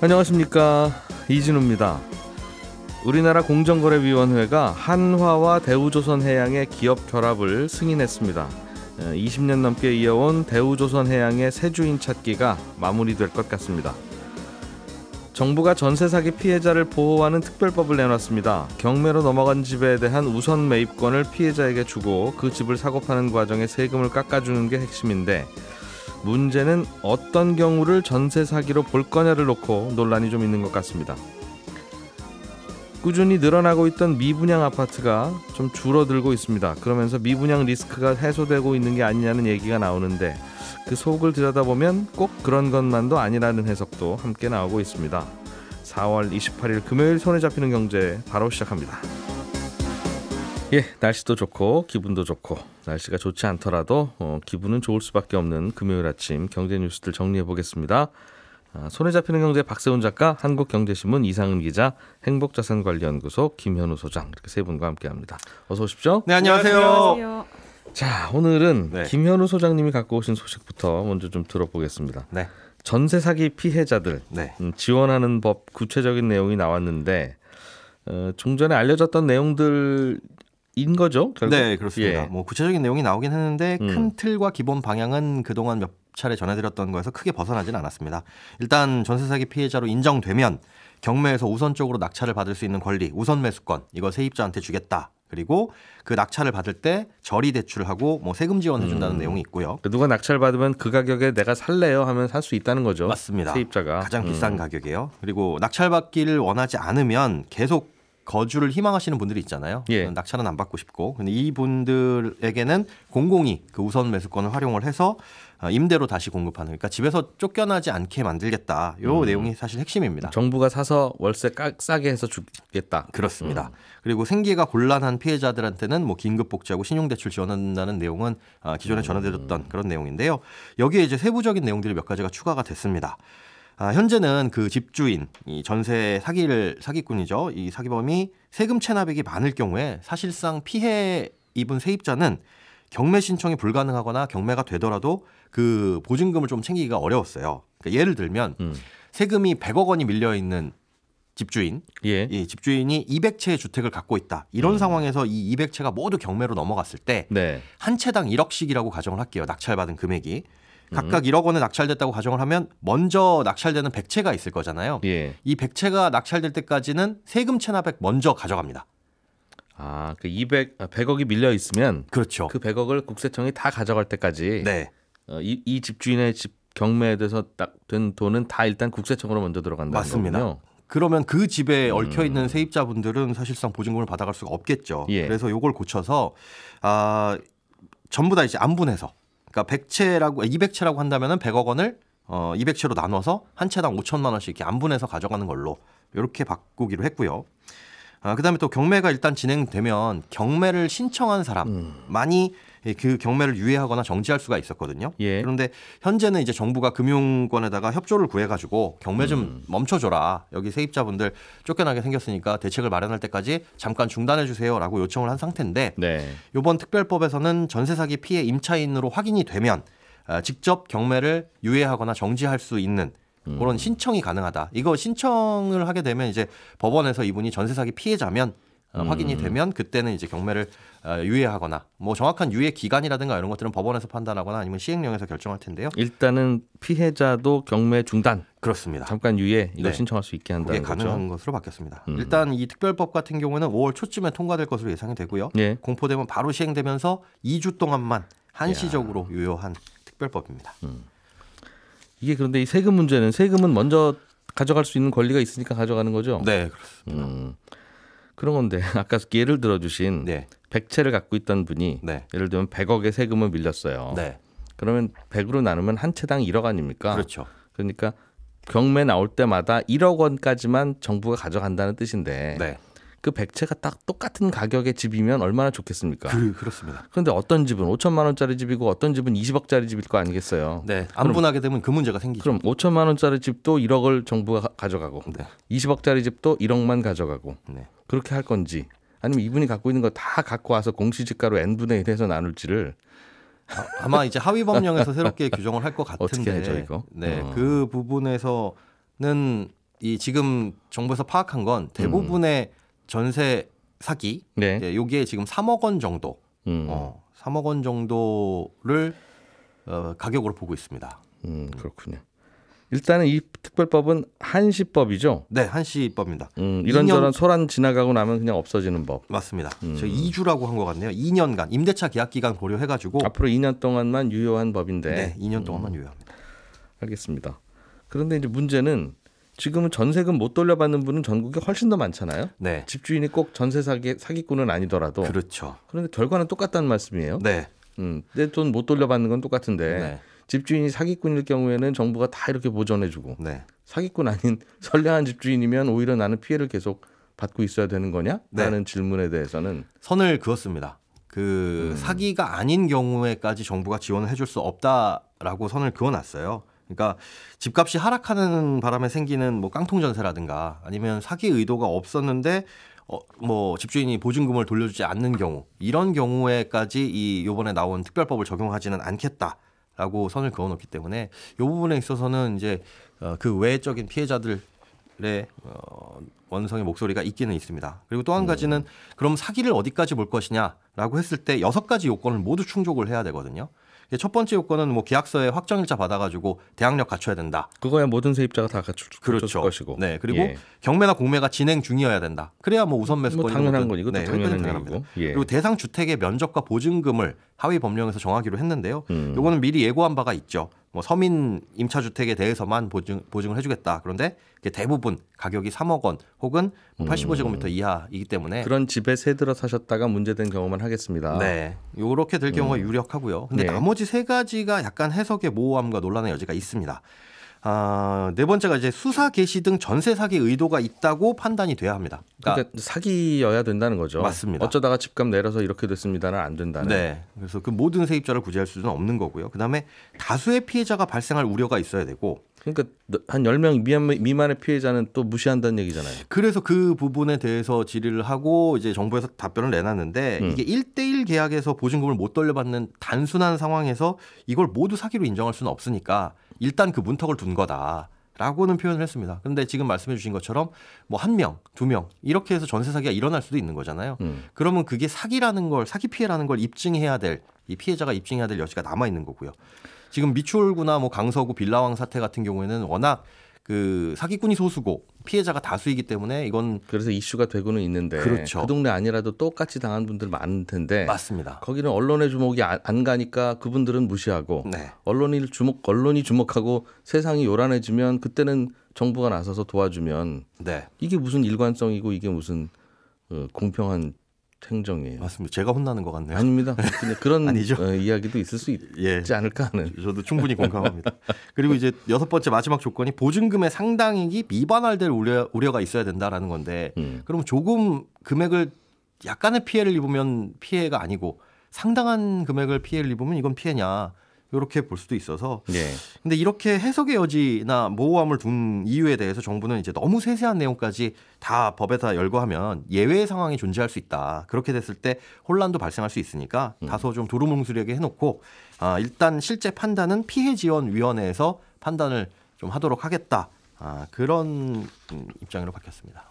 안녕하십니까, 이진우입니다. 우리나라 공정거래위원회가 한화와 대우조선해양의 기업 결합을 승인했습니다. 20년 넘게 이어온 대우조선해양의 새 주인 찾기가 마무리될 것 같습니다. 정부가 전세 사기 피해자를 보호하는 특별법을 내놨습니다. 경매로 넘어간 집에 대한 우선 매입권을 피해자에게 주고 그 집을 사고 파는 과정에 세금을 깎아주는 게 핵심인데, 문제는 어떤 경우를 전세 사기로 볼 거냐를 놓고 논란이 좀 있는 것 같습니다. 꾸준히 늘어나고 있던 미분양 아파트가 좀 줄어들고 있습니다. 그러면서 미분양 리스크가 해소되고 있는 게 아니냐는 얘기가 나오는데, 그 속을 들여다보면 꼭 그런 것만도 아니라는 해석도 함께 나오고 있습니다. 4월 28일 금요일 손에 잡히는 경제 바로 시작합니다. 날씨도 좋고 기분도 좋고, 날씨가 좋지 않더라도 기분은 좋을 수밖에 없는 금요일 아침 경제 뉴스들 정리해 보겠습니다. 손에 잡히는 경제 박세훈 작가, 한국경제신문 이상은 기자, 행복자산관리연구소 김현우 소장, 이렇게 세 분과 함께합니다. 어서 오십시오. 네, 안녕하세요. 자, 오늘은 김현우 소장님이 갖고 오신 소식부터 먼저 좀 들어보겠습니다. 네. 전세 사기 피해자들 지원하는 법 구체적인 내용이 나왔는데, 좀 전에 알려졌던 내용들인 거죠, 결국? 네, 그렇습니다. 뭐 구체적인 내용이 나오긴 했는데 큰 틀과 기본 방향은 그동안 몇 차례 전해드렸던 거에서 크게 벗어나진 않았습니다. 일단 전세 사기 피해자로 인정되면 경매에서 우선적으로 낙찰을 받을 수 있는 권리, 우선 매수권, 이거 세입자한테 주겠다. 그리고 그 낙찰을 받을 때 저리 대출하고 뭐 세금 지원해준다는 내용이 있고요. 누가 낙찰 받으면 그 가격에 내가 살래요 하면 살 수 있다는 거죠. 맞습니다. 세입자가 가장 비싼 가격이에요. 그리고 낙찰 받기를 원하지 않으면 계속 거주를 희망하시는 분들이 있잖아요. 낙찰은 안 받고 싶고, 근데 이분들에게는 공공이 그 우선 매수권을 활용을 해서 임대로 다시 공급하는, 그러니까 집에서 쫓겨나지 않게 만들겠다. 이 내용이 사실 핵심입니다. 정부가 사서 월세 싸게 해서 주겠다. 그렇습니다. 그리고 생계가 곤란한 피해자들한테는 뭐 긴급 복지하고 신용대출 지원한다는 내용은 기존에 전해드렸던 그런 내용인데요. 여기에 이제 세부적인 내용들이 몇 가지가 추가가 됐습니다. 현재는 그 집주인, 이 전세 사기꾼이죠. 이 사기범이 세금 체납액이 많을 경우에 사실상 피해 입은 세입자는 경매 신청이 불가능하거나 경매가 되더라도 그 보증금을 좀 챙기기가 어려웠어요. 그러니까 예를 들면 세금이 100억 원이 밀려 있는 집주인, 이 집주인이 200채의 주택을 갖고 있다. 이런 상황에서 이 200채가 모두 경매로 넘어갔을 때 한 채당 1억씩이라고 가정을 할게요. 낙찰받은 금액이. 각각 1억 원에 낙찰됐다고 가정을 하면 먼저 낙찰되는 100채가 있을 거잖아요. 이 100채가 낙찰될 때까지는 세금 체납액 먼저 가져갑니다. 그 100억이 밀려 있으면, 그렇죠. 그 100억을 국세청이 다 가져갈 때까지 이 집주인의 집 경매에 대해서 된 돈은 다 일단 국세청으로 먼저 들어간다는 맞습니다. 거군요. 그러면 그 집에 얽혀 있는 세입자분들은 사실상 보증금을 받아갈 수가 없겠죠. 그래서 이걸 고쳐서 전부 다 이제 안분해서, 그러니까 200채라고 한다면은 100억 원을 200채로 나눠서 한 채당 5천만 원씩 이렇게 안분해서 가져가는 걸로 이렇게 바꾸기로 했고요. 그다음에 또 경매가 일단 진행되면 경매를 신청한 사람만이 그 경매를 유예하거나 정지할 수가 있었거든요. 그런데 현재는 이제 정부가 금융권에다가 협조를 구해가지고 경매 좀 멈춰줘라. 여기 세입자분들 쫓겨나게 생겼으니까 대책을 마련할 때까지 잠깐 중단해 주세요라고 요청을 한 상태인데, 이번 특별법에서는 전세 사기 피해 임차인으로 확인이 되면 직접 경매를 유예하거나 정지할 수 있는 그런 신청이 가능하다. 이거 신청을 하게 되면 이제 법원에서 이분이 전세 사기 피해자면 확인이 되면 그때는 이제 경매를 유예하거나, 뭐 정확한 유예 기간이라든가 이런 것들은 법원에서 판단하거나 아니면 시행령에서 결정할 텐데요. 일단은 피해자도 경매 중단, 그렇습니다. 잠깐 유예, 이거 신청할 수 있게 한다는 거죠. 그게 가능한 것으로 바뀌었습니다. 일단 이 특별법 같은 경우는 5월 초쯤에 통과될 것으로 예상이 되고요. 공포되면 바로 시행되면서 2주 동안만 한시적으로 유효한 특별법입니다. 이게 그런데 이 세금 문제는, 세금은 먼저 가져갈 수 있는 권리가 있으니까 가져가는 거죠? 네, 그렇습니다. 그런 건데, 아까 예를 들어주신 100채를 갖고 있던 분이 예를 들면 100억의 세금을 밀렸어요. 그러면 100으로 나누면 한 채당 1억 아닙니까? 그렇죠. 그러니까 경매 나올 때마다 1억 원까지만 정부가 가져간다는 뜻인데, 그 100채가 딱 똑같은 가격의 집이면 얼마나 좋겠습니까? 그렇습니다. 그런데 어떤 집은 5천만 원짜리 집이고 어떤 집은 20억짜리 집일 거 아니겠어요? 안분하게 되면 그 문제가 생기죠. 그럼 5천만 원짜리 집도 1억을 정부가 가져가고 20억짜리 집도 1억만 가져가고 그렇게 할 건지, 아니면 이분이 갖고 있는 거 다 갖고 와서 공시지가로 n분의 1 해서 나눌지를 아마 이제 하위 법령에서 새롭게 규정을 할 것 같은데, 어떻게 하죠 이거? 그 부분에서는 이 지금 정부에서 파악한 건 대부분의 전세 사기, 네. 여기에 지금 3억 원 정도, 3억 원 정도를 가격으로 보고 있습니다. 그렇군요. 일단은 이 특별법은 한시법이죠? 네, 한시법입니다. 이런저런 소란 지나가고 나면 그냥 없어지는 법. 맞습니다. 저 2주라고 한 것 같네요. 2년간 임대차 계약 기간 고려해가지고 앞으로 2년 동안만 유효한 법인데. 네, 2년 동안만 유효합니다. 알겠습니다. 그런데 이제 문제는 지금은 전세금 못 돌려받는 분은 전국에 훨씬 더 많잖아요. 네. 집주인이 꼭 전세 사기꾼은 아니더라도. 그렇죠. 그런데 결과는 똑같다는 말씀이에요. 네. 내 돈 못 돌려받는 건 똑같은데. 네. 집주인이 사기꾼일 경우에는 정부가 다 이렇게 보전해주고 네. 사기꾼 아닌 선량한 집주인이면 오히려 나는 피해를 계속 받고 있어야 되는 거냐? 라는 네. 질문에 대해서는 선을 그었습니다. 사기가 아닌 경우에까지 정부가 지원을 해줄 수 없다라고 선을 그어놨어요. 그러니까 집값이 하락하는 바람에 생기는 뭐 깡통전세라든가 아니면 사기 의도가 없었는데 뭐 집주인이 보증금을 돌려주지 않는 경우 이런 경우에까지 요번에 나온 특별법을 적용하지는 않겠다. 라고 선을 그어놓기 때문에 이 부분에 있어서는 이제 그 외적인 피해자들의 원성의 목소리가 있기는 있습니다. 그리고 또 한 가지는 그럼 사기를 어디까지 볼 것이냐라고 했을 때 6가지 요건을 모두 충족을 해야 되거든요. 첫 번째 요건은 뭐 계약서에 확정일자 받아가지고 대항력 갖춰야 된다. 그거야 모든 세입자가 다 갖출 그렇죠. 것이고. 네, 그리고 예. 경매나 공매가 진행 중이어야 된다. 그래야 뭐 우선 매수권이 당연한 거니. 이것도 네, 당연한 얘기고. 예. 그리고 대상 주택의 면적과 보증금을 하위 법령에서 정하기로 했는데요. 요거는 미리 예고한 바가 있죠. 뭐 서민 임차주택에 대해서만 보증을 해주겠다. 그런데 대부분 가격이 3억 원 혹은 85제곱미터 이하이기 때문에 그런 집에 새 들어 사셨다가 문제된 경우만 하겠습니다. 네, 이렇게 될 경우가 유력하고요. 근데 나머지 3가지가 약간 해석의 모호함과 논란의 여지가 있습니다. 네 번째가 이제 수사 개시 등 전세 사기 의도가 있다고 판단이 돼야 합니다. 그러니까 사기여야 된다는 거죠. 맞습니다. 어쩌다가 집값 내려서 이렇게 됐습니다는 안 된다는. 네. 그래서 그 모든 세입자를 구제할 수는 없는 거고요. 그다음에 다수의 피해자가 발생할 우려가 있어야 되고. 그러니까 한 10명 미만의 피해자는 또 무시한다는 얘기잖아요. 그래서 그 부분에 대해서 질의를 하고 이제 정부에서 답변을 내놨는데 이게 1대1 계약에서 보증금을 못 돌려받는 단순한 상황에서 이걸 모두 사기로 인정할 수는 없으니까 일단 그 문턱을 둔 거다라고는 표현을 했습니다. 그런데 지금 말씀해 주신 것처럼 뭐 1명, 2명 이렇게 해서 전세 사기가 일어날 수도 있는 거잖아요. 그러면 그게 사기라는 걸, 사기 피해라는 걸 입증해야 될, 이 피해자가 입증해야 될 여지가 남아 있는 거고요. 지금 미추홀구나 뭐 강서구 빌라왕 사태 같은 경우에는 워낙 그 사기꾼이 소수고 피해자가 다수이기 때문에 이건 그래서 이슈가 되고는 있는데 그렇죠. 그 동네 아니라도 똑같이 당한 분들 많을 텐데 맞습니다. 거기는 언론의 주목이 안 가니까 그분들은 무시하고 네. 언론이 주목하고 세상이 요란해지면 그때는 정부가 나서서 도와주면 네. 이게 무슨 일관성이고 이게 무슨 공평한 행정이에요. 맞습니다. 제가 혼나는 것 같네요. 아닙니다. 그런 이야기도 있을 수 있지 않을까 하는. 저도 충분히 공감합니다. 그리고 이제 6번째 마지막 조건이 보증금의 상당액이 미반환될 우려가 있어야 된다라는 건데 그러면 조금 금액을 약간의 피해를 입으면 피해가 아니고 상당한 금액을 피해를 입으면 이건 피해냐 이렇게 볼 수도 있어서 근데 이렇게 해석의 여지나 모호함을 둔 이유에 대해서 정부는 이제 너무 세세한 내용까지 다 법에다 열거하면 예외의 상황이 존재할 수 있다. 그렇게 됐을 때 혼란도 발생할 수 있으니까 다소 좀 두루뭉술하게 해놓고 일단 실제 판단은 피해지원위원회에서 판단을 좀 하도록 하겠다. 그런 입장으로 바뀌었습니다.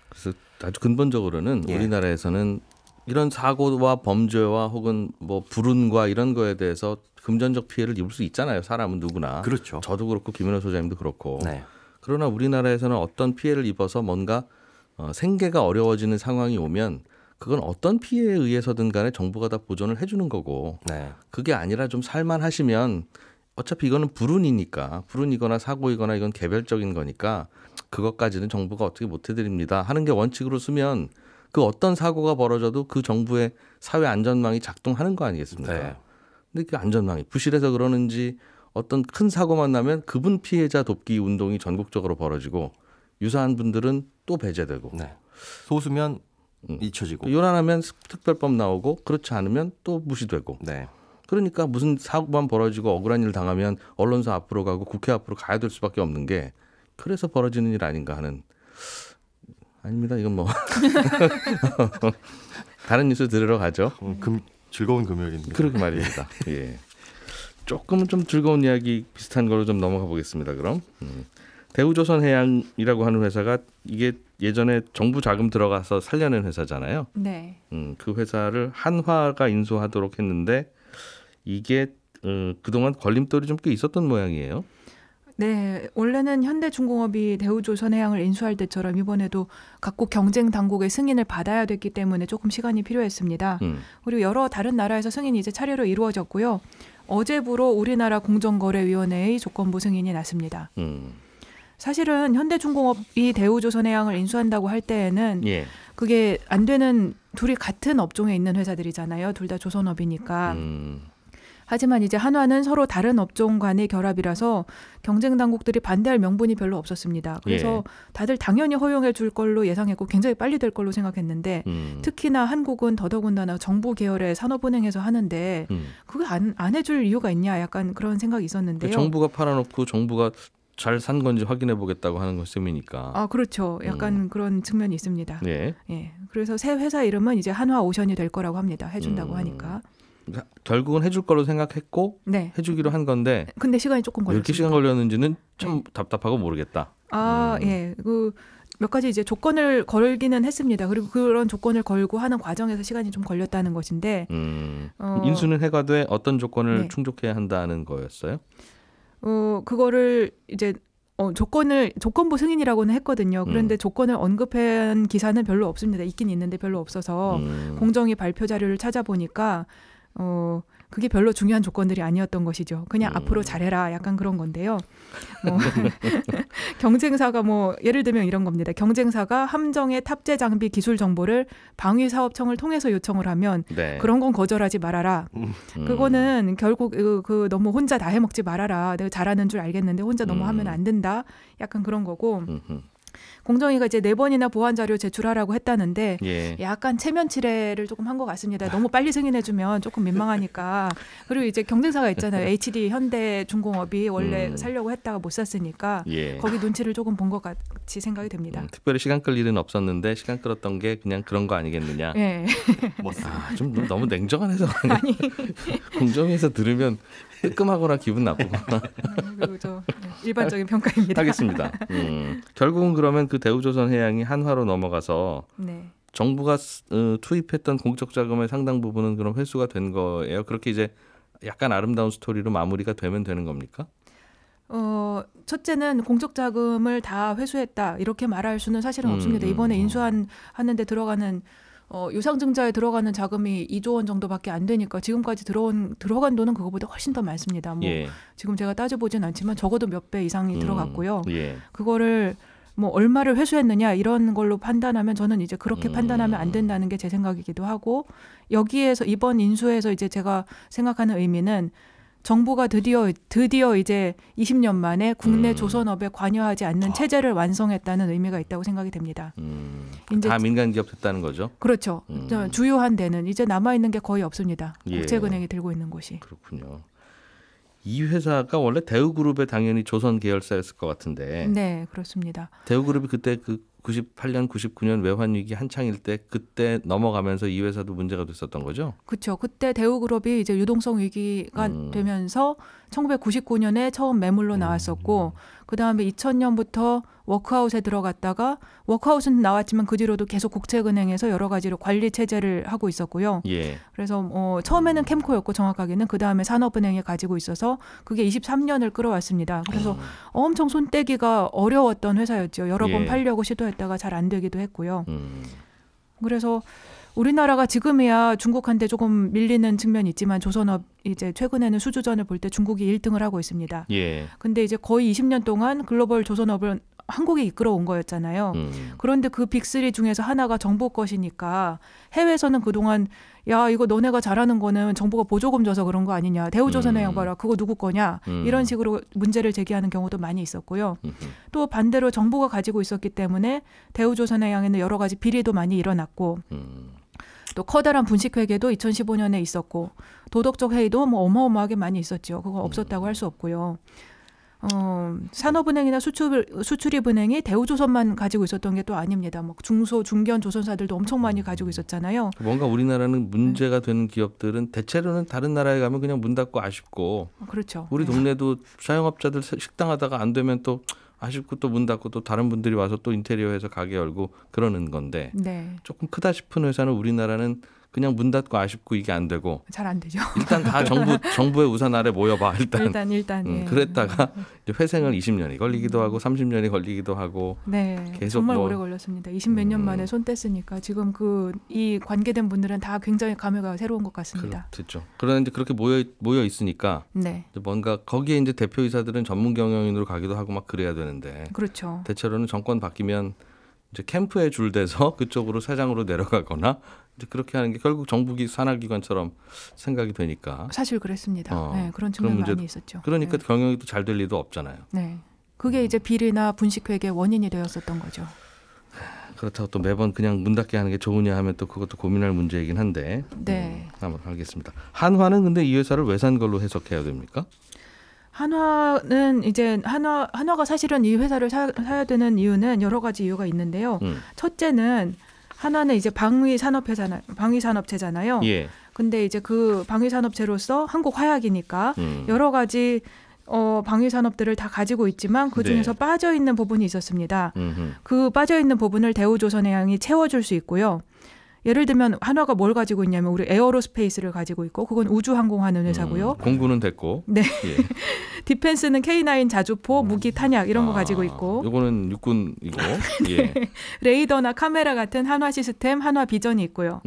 그래서 아주 근본적으로는 우리나라에서는 이런 사고와 범죄와 혹은 뭐 불운과 이런 거에 대해서 금전적 피해를 입을 수 있잖아요. 사람은 누구나. 그렇죠. 저도 그렇고 김은호 소장님도 그렇고. 네. 그러나 우리나라에서는 어떤 피해를 입어서 뭔가 생계가 어려워지는 상황이 오면 그건 어떤 피해에 의해서든 간에 정부가 다 보전을 해주는 거고 그게 아니라 좀 살만하시면 어차피 이거는 불운이거나 사고이거나 이건 개별적인 거니까 그것까지는 정부가 어떻게 못 해드립니다 하는 게 원칙으로 쓰면 그 어떤 사고가 벌어져도 그 정부의 사회 안전망이 작동하는 거 아니겠습니까? 근데 그 안전망이 부실해서 그러는지 어떤 큰 사고만 나면 그분 피해자 돕기 운동이 전국적으로 벌어지고 유사한 분들은 또 배제되고 소수면 잊혀지고 요란하면 특별법 나오고 그렇지 않으면 또 무시되고 그러니까 무슨 사고만 벌어지고 억울한 일 당하면 언론사 앞으로 가고 국회 앞으로 가야 될 수밖에 없는 게 그래서 벌어지는 일 아닌가 하는 아닙니다. 이건 뭐 다른 뉴스 들으러 가죠. 즐거운 금요일입니다. 그러게 말입니다. 조금은 좀 즐거운 이야기 비슷한 걸로 좀 넘어가 보겠습니다. 그럼 대우조선해양이라고 하는 회사가 이게 예전에 정부 자금 들어가서 살려낸 회사잖아요. 네. 그 회사를 한화가 인수하도록 했는데 이게 그동안 걸림돌이 좀 꽤 있었던 모양이에요. 네, 원래는 현대중공업이 대우조선해양을 인수할 때처럼 이번에도 각국 경쟁 당국의 승인을 받아야 됐기 때문에 조금 시간이 필요했습니다. 그리고 여러 다른 나라에서 승인이 이제 차례로 이루어졌고요. 어제부로 우리나라 공정거래위원회의 조건부 승인이 났습니다. 사실은 현대중공업이 대우조선해양을 인수한다고 할 때에는 예. 그게 안 되는, 둘이 같은 업종에 있는 회사들이잖아요. 둘 다 조선업이니까. 하지만 이제 한화는 서로 다른 업종 간의 결합이라서 경쟁 당국들이 반대할 명분이 별로 없었습니다. 그래서 다들 당연히 허용해 줄 걸로 예상했고 굉장히 빨리 될 걸로 생각했는데 특히나 한국은 더더군다나 정부 계열의 산업은행에서 하는데 그거 안 해줄 이유가 있냐, 약간 그런 생각이 있었는데요. 정부가 팔아놓고 정부가 잘 산 건지 확인해 보겠다고 하는 셈이니까. 아, 그렇죠. 약간 그런 측면이 있습니다. 네. 예. 그래서 새 회사 이름은 이제 한화오션이 될 거라고 합니다. 해준다고 하니까. 결국은 해줄 걸로 생각했고 네. 해주기로 한 건데. 근데 시간이 조금 걸렸습니다. 이렇게 시간 걸렸는지는 참 답답하고 모르겠다. 아, 예. 몇 가지 이제 조건을 걸기는 했습니다. 그리고 그런 조건을 걸고 하는 과정에서 시간이 좀 걸렸다는 것인데. 인수는 해가되 어떤 조건을 충족해야 한다는 거였어요? 그거를 이제 조건부 승인이라고는 했거든요. 그런데 조건을 언급한 기사는 별로 없습니다. 있긴 있는데 별로 없어서 공정위 발표 자료를 찾아보니까 그게 별로 중요한 조건들이 아니었던 것이죠. 그냥 앞으로 잘해라, 약간 그런 건데요. 경쟁사가 예를 들면 이런 겁니다. 경쟁사가 함정의 탑재 장비 기술 정보를 방위사업청을 통해서 요청을 하면 그런 건 거절하지 말아라. 그거는 결국 너무 혼자 다 해먹지 말아라. 내가 잘하는 줄 알겠는데 혼자 너무 하면 안 된다. 약간 그런 거고. 공정위가 이제 4번이나 보완 자료 제출하라고 했다는데 약간 체면 치레를 조금 한 것 같습니다. 너무 빨리 승인해주면 조금 민망하니까. 그리고 이제 경쟁사가 있잖아요. HD, 현대중공업이 원래 살려고 했다가 못 샀으니까 거기 눈치를 조금 본 것 같이 생각이 됩니다. 특별히 시간 끌 일은 없었는데 시간 끌었던 게 그냥 그런 거 아니겠느냐. 좀 너무 냉정한 해석 아니. 공정위에서 들으면 뜨끔하거나 기분 나쁘거나. 일반적인 평가입니다. 하겠습니다. 결국은 그러면 그 대우조선해양이 한화로 넘어가서 정부가 투입했던 공적 자금의 상당 부분은 그럼 회수가 된 거예요. 그렇게 이제 약간 아름다운 스토리로 마무리가 되면 되는 겁니까? 첫째는 공적 자금을 다 회수했다, 이렇게 말할 수는 사실은 없습니다. 이번에 인수하는데 들어가는 유상증자에 들어가는 자금이 2조 원 정도밖에 안 되니까 지금까지 들어간 돈은 그거보다 훨씬 더 많습니다. 지금 제가 따져보진 않지만 적어도 몇 배 이상이 들어갔고요. 그거를 얼마를 회수했느냐 이런 걸로 판단하면 저는 이제 그렇게 판단하면 안 된다는 게 제 생각이기도 하고, 여기에서 이번 인수에서 이제 제가 생각하는 의미는 정부가 드디어 이제 20년 만에 국내 조선업에 관여하지 않는 체제를 완성했다는 의미가 있다고 생각이 됩니다. 이제 다 민간 기업 됐다는 거죠? 그렇죠. 주요한 데는 이제 남아있는 게 거의 없습니다. 국책은행이 들고 있는 곳이. 그렇군요. 이 회사가 원래 대우그룹의 당연히 조선 계열사였을 것 같은데. 네, 그렇습니다. 대우그룹이 그때 98년, 99년 외환위기 한창일 때 그때 넘어가면서 이 회사도 문제가 됐었던 거죠? 그렇죠. 그때 대우그룹이 이제 유동성 위기가 되면서 1999년에 처음 매물로 나왔었고 그다음에 2000년부터 워크아웃에 들어갔다가 워크아웃은 나왔지만 그 뒤로도 계속 국책은행에서 여러 가지로 관리 체제를 하고 있었고요. 그래서 처음에는 캠코였고 정확하게는 그다음에 산업은행에 가지고 있어서 그게 23년을 끌어왔습니다. 그래서 엄청 손떼기가 어려웠던 회사였죠. 여러 번 팔려고 시도했다가 잘 안 되기도 했고요. 그래서 우리나라가 지금이야 중국한테 조금 밀리는 측면이 있지만 조선업 이제 최근에는 수주전을 볼 때 중국이 1등을 하고 있습니다. 근데 이제 거의 20년 동안 글로벌 조선업을 한국이 이끌어온 거였잖아요. 그런데 그 빅3 중에서 하나가 정부 것이니까 해외에서는 그동안 야 이거 너네가 잘하는 거는 정부가 보조금 줘서 그런 거 아니냐. 대우조선해양 봐라. 그거 누구 거냐. 이런 식으로 문제를 제기하는 경우도 많이 있었고요. 또 반대로 정부가 가지고 있었기 때문에 대우조선해양에는 여러 가지 비리도 많이 일어났고 또 커다란 분식회계도 2015년에 있었고 도덕적 해이도 어마어마하게 많이 있었죠. 그거 없었다고 할 수 없고요. 산업은행이나 수출입은행이 대우조선만 가지고 있었던 게 또 아닙니다. 중소, 중견 조선사들도 엄청 많이 가지고 있었잖아요. 뭔가 우리나라는 문제가 되는 기업들은 대체로는 다른 나라에 가면 그냥 문 닫고 아쉽고. 그렇죠. 우리 동네도 자영업자들 식당 하다가 안 되면 또 아쉽고 또 문 닫고 또 다른 분들이 와서 또 인테리어해서 가게 열고 그러는 건데 네. 조금 크다 싶은 회사는 우리나라는 그냥 문 닫고 아쉽고 이게 안 되고 잘 안 되죠. 일단 다 정부의 우산 아래 모여봐 일단 예. 그랬다가 이제 회생을 20년이 걸리기도 하고 30년이 걸리기도 하고 네, 계속 정말 오래 걸렸습니다. 20몇 년 만에 손 뗐으니까 지금 이 관계된 분들은 다 굉장히 감회가 새로운 것 같습니다. 그렇죠. 그런데 그렇게 모여 있으니까 네. 뭔가 거기에 이제 대표이사들은 전문 경영인으로 가기도 하고 막 그래야 되는데 그렇죠. 대체로는 정권 바뀌면 이제 캠프에 줄대서 그쪽으로 사장으로 내려가거나 이제 그렇게 하는 게 결국 정부 산하기관처럼 생각이 되니까 사실 그랬습니다. 네, 그런 측면 많이 있었죠. 그러니까 네. 경영이 또 잘 될 리도 없잖아요. 네, 그게 이제 비리나 분식회계의 원인이 되었었던 거죠. 그렇다고 또 매번 그냥 문 닫게 하는 게 좋으냐 하면 또 그것도 고민할 문제이긴 한데. 네. 한번 알겠습니다. 한화는 근데 이 회사를 왜 산 걸로 해석해야 됩니까? 한화는 이제 한화가 사실은 이 회사를 사야 되는 이유는 여러 가지 이유가 있는데요. 첫째는 한화는 이제 방위산업체잖아요. 예. 근데 이제 그 방위산업체로서 한국 화약이니까 여러 가지 방위산업들을 다 가지고 있지만 그 중에서 네. 빠져 있는 부분이 있었습니다. 그 빠져 있는 부분을 대우조선해양이 채워줄 수 있고요. 예를 들면 한화가 뭘 가지고 있냐면 우리 에어로스페이스를 가지고 있고 그건 우주항공하는 회사고요. 공군은 됐고. 네. 예. 디펜스는 K9 자주포, 무기 탄약 이런 거 가지고 있고. 요거는 육군이고. 예. 레이더나 카메라 같은 한화 시스템, 한화 비전이 있고요.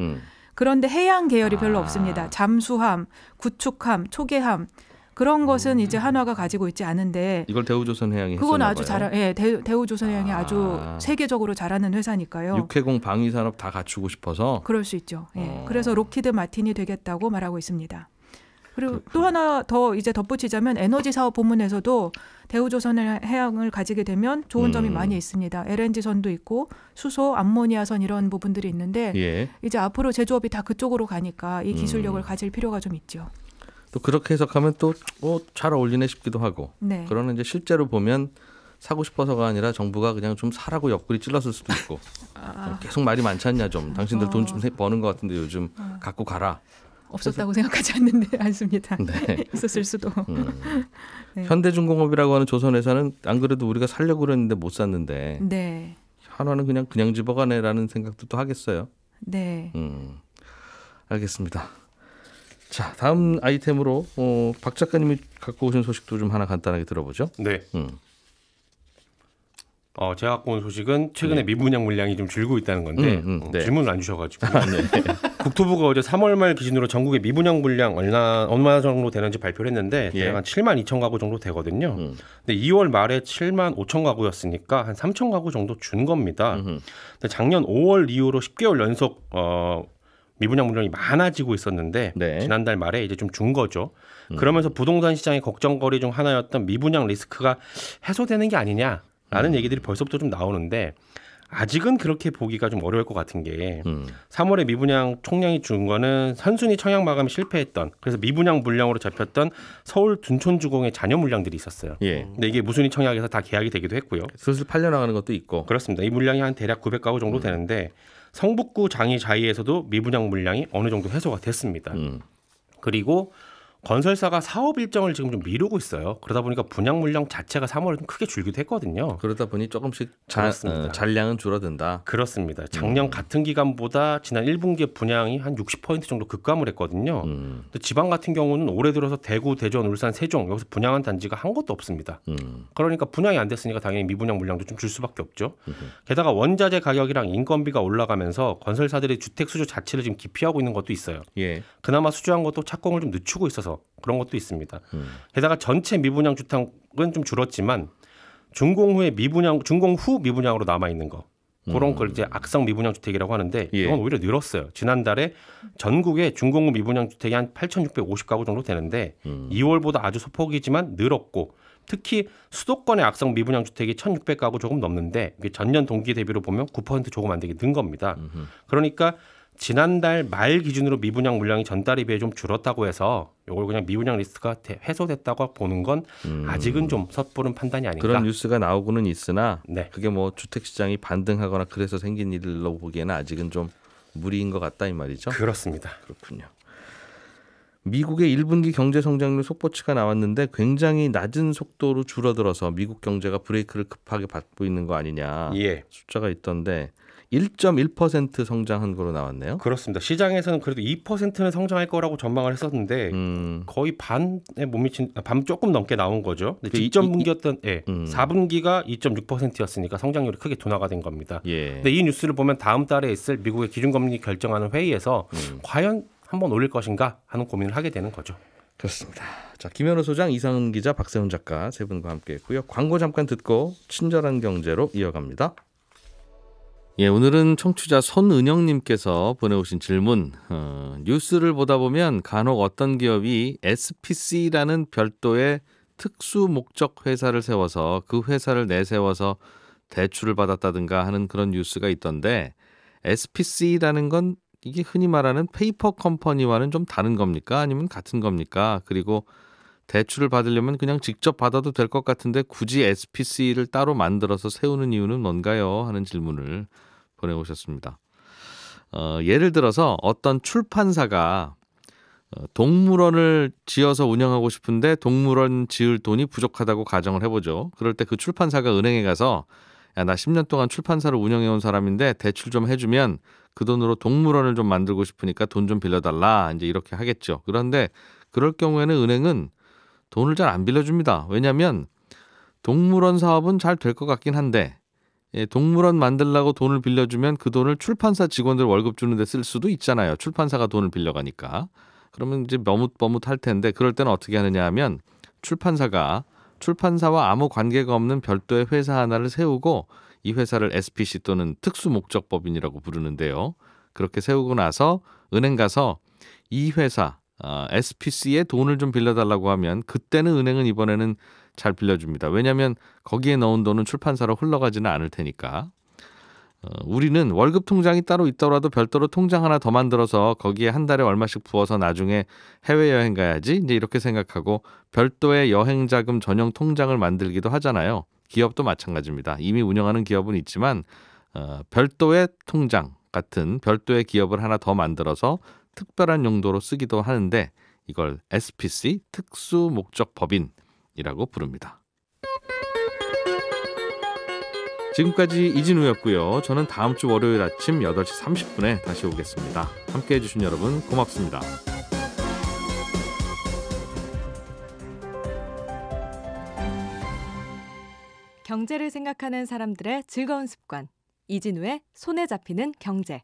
그런데 해양 계열이 별로 없습니다. 잠수함, 구축함, 초계함 그런 것은 이제 한화가 가지고 있지 않은데 이걸 대우조선해양이 그건 했었나 아주 봐요. 대우조선해양이 아주 세계적으로 잘하는 회사니까요. 육해공 방위산업 다 갖추고 싶어서 그럴 수 있죠. 예. 그래서 록히드 마틴이 되겠다고 말하고 있습니다. 그리고 또 하나 더 이제 덧붙이자면 에너지 사업 부문에서도 대우조선해양을 가지게 되면 좋은 점이 많이 있습니다. LNG선도 있고 수소, 암모니아선 이런 부분들이 있는데 예. 이제 앞으로 제조업이 다 그쪽으로 가니까 이 기술력을 가질 필요가 좀 있죠. 또 그렇게 해석하면 또 잘 어울리네 싶기도 하고. 네. 그러나 이제 실제로 보면 사고 싶어서가 아니라 정부가 그냥 좀 사라고 옆구리 찔렀을 수도 있고. 계속 말이 많지 않냐 좀. 당신들 돈 좀 버는 것 같은데 요즘 갖고 가라. 없었다고 생각하지 않습니다. 네. 있었을 수도. 네. 현대중공업이라고 하는 조선회사는 안 그래도 우리가 살려고 그랬는데 못 샀는데 네. 한화는 그냥 집어가네라는 생각도 또 하겠어요. 네. 알겠습니다. 자, 다음 아이템으로 박 작가님이 갖고 오신 소식도 좀 하나 간단하게 들어보죠. 네. 제가 갖고 온 소식은 최근에 미분양 물량이 좀 줄고 있다는 건데 네. 질문을 안 주셔가지고 국토부가 어제 3월 말 기준으로 전국의 미분양 물량 얼마나 정도 되는지 발표를 했는데 대략 한 7만 2천 가구 정도 되거든요. 근데 2월 말에 7만 5천 가구였으니까 한 3천 가구 정도 준 겁니다. 근데 작년 5월 이후로 10개월 연속 미분양 물량이 많아지고 있었는데 네. 지난달 말에 이제 좀 준 거죠. 그러면서 부동산 시장의 걱정거리 중 하나였던 미분양 리스크가 해소되는 게 아니냐라는 얘기들이 벌써부터 좀 나오는데 아직은 그렇게 보기가 좀 어려울 것 같은 게 3월에 미분양 총량이 준 거는 선순위 청약 마감이 실패했던 그래서 미분양 물량으로 잡혔던 서울 둔촌주공의 잔여 물량들이 있었어요. 예. 근데 이게 무순위 청약에서 다 계약이 되기도 했고요. 슬슬 팔려나가는 것도 있고. 그렇습니다. 이 물량이 한 대략 900가구 정도 되는데 성북구 장이자이에서도 미분양 물량이 어느 정도 해소가 됐습니다. 그리고 건설사가 사업 일정을 지금 좀 미루고 있어요. 그러다 보니까 분양 물량 자체가 3월에 좀 크게 줄기도 했거든요. 그러다 보니 조금씩 잔량은 줄어든다. 그렇습니다. 작년 같은 기간보다 지난 1분기에 분양이 한 60% 정도 급감을 했거든요. 근데 지방 같은 경우는 올해 들어서 대구, 대전, 울산, 세종 여기서 분양한 단지가 한 곳도 없습니다. 그러니까 분양이 안 됐으니까 당연히 미분양 물량도 좀 줄 수밖에 없죠. 게다가 원자재 가격이랑 인건비가 올라가면서 건설사들이 주택 수주 자체를 지금 기피하고 있는 것도 있어요. 예. 그나마 수주한 것도 착공을 좀 늦추고 있어서 그런 것도 있습니다. 게다가 전체 미분양 주택은 좀 줄었지만 준공 후 미분양으로 남아 있는 거 그런 걸 이제 악성 미분양 주택이라고 하는데 이건 오히려 늘었어요. 지난달에 전국에 준공 후 미분양 주택이 한 8,650가구 정도 되는데 2월보다 아주 소폭이지만 늘었고 특히 수도권의 악성 미분양 주택이 1,600가구 조금 넘는데 이게 전년 동기 대비로 보면 9% 조금 안 되게 는 겁니다. 그러니까 지난달 말 기준으로 미분양 물량이 전달에 비해 좀 줄었다고 해서 이걸 그냥 미분양 리스크가 해소됐다고 보는 건 아직은 좀 섣부른 판단이 아닌가. 그런 뉴스가 나오고는 있으나 네. 그게 뭐 주택시장이 반등하거나 그래서 생긴 일로 보기에는 아직은 좀 무리인 것 같다 이 말이죠. 그렇습니다. 그렇군요. 미국의 1분기 경제 성장률 속보치가 나왔는데 굉장히 낮은 속도로 줄어들어서 미국 경제가 브레이크를 급하게 밟고 있는 거 아니냐 숫자가 있던데 1.1% 성장한 거로 나왔네요. 그렇습니다. 시장에서는 그래도 2%는 성장할 거라고 전망을 했었는데 거의 반에 못 미친 반 조금 넘게 나온 거죠. 직전 분기였던 4분기가 2.6%였으니까 성장률이 크게 둔화가 된 겁니다. 근데 이 뉴스를 보면 다음 달에 있을 미국의 기준금리 결정하는 회의에서 과연 한번 올릴 것인가 하는 고민을 하게 되는 거죠. 그렇습니다. 자, 김현우 소장, 이상은 기자, 박세훈 작가 세 분과 함께했고요. 광고 잠깐 듣고 친절한 경제로 이어갑니다. 오늘은 청취자 손은영님께서 보내오신 질문. 뉴스를 보다 보면 간혹 어떤 기업이 SPC라는 별도의 특수 목적 회사를 세워서 그 회사를 내세워서 대출을 받았다든가 하는 그런 뉴스가 있던데 SPC라는 건 이게 흔히 말하는 페이퍼 컴퍼니와는 좀 다른 겁니까? 아니면 같은 겁니까? 그리고 대출을 받으려면 그냥 직접 받아도 될 것 같은데 굳이 SPC를 따로 만들어서 세우는 이유는 뭔가요? 하는 질문을 보내오셨습니다. 예를 들어서 어떤 출판사가 동물원을 지어서 운영하고 싶은데 동물원 지을 돈이 부족하다고 가정을 해보죠. 그럴 때 그 출판사가 은행에 가서 야, 나 10년 동안 출판사를 운영해온 사람인데 대출 좀 해주면 그 돈으로 동물원을 좀 만들고 싶으니까 돈 좀 빌려달라. 이제 이렇게 하겠죠. 그런데 그럴 경우에는 은행은 돈을 잘 안 빌려줍니다. 왜냐하면 동물원 사업은 잘 될 것 같긴 한데 동물원 만들려고 돈을 빌려주면 그 돈을 출판사 직원들 월급 주는 데 쓸 수도 있잖아요. 출판사가 돈을 빌려가니까. 그러면 이제 머뭇할 텐데 그럴 때는 어떻게 하느냐 하면 출판사와 아무 관계가 없는 별도의 회사 하나를 세우고 이 회사를 SPC 또는 특수목적법인이라고 부르는데요. 그렇게 세우고 나서 은행 가서 이 회사 SPC에 돈을 좀 빌려달라고 하면 그때는 은행은 이번에는 잘 빌려줍니다. 왜냐하면 거기에 넣은 돈은 출판사로 흘러가지는 않을 테니까. 우리는 월급 통장이 따로 있더라도 별도로 통장 하나 더 만들어서 거기에 한 달에 얼마씩 부어서 나중에 해외여행 가야지 이제 이렇게 생각하고 별도의 여행자금 전용 통장을 만들기도 하잖아요. 기업도 마찬가지입니다. 이미 운영하는 기업은 있지만 별도의 통장 같은 별도의 기업을 하나 더 만들어서 특별한 용도로 쓰기도 하는데 이걸 SPC 특수목적법인이라고 부릅니다. 지금까지 이진우였고요. 저는 다음 주 월요일 아침 8시 30분에 다시 오겠습니다. 함께해 주신 여러분 고맙습니다. 경제를 생각하는 사람들의 즐거운 습관. 이진우의 손에 잡히는 경제.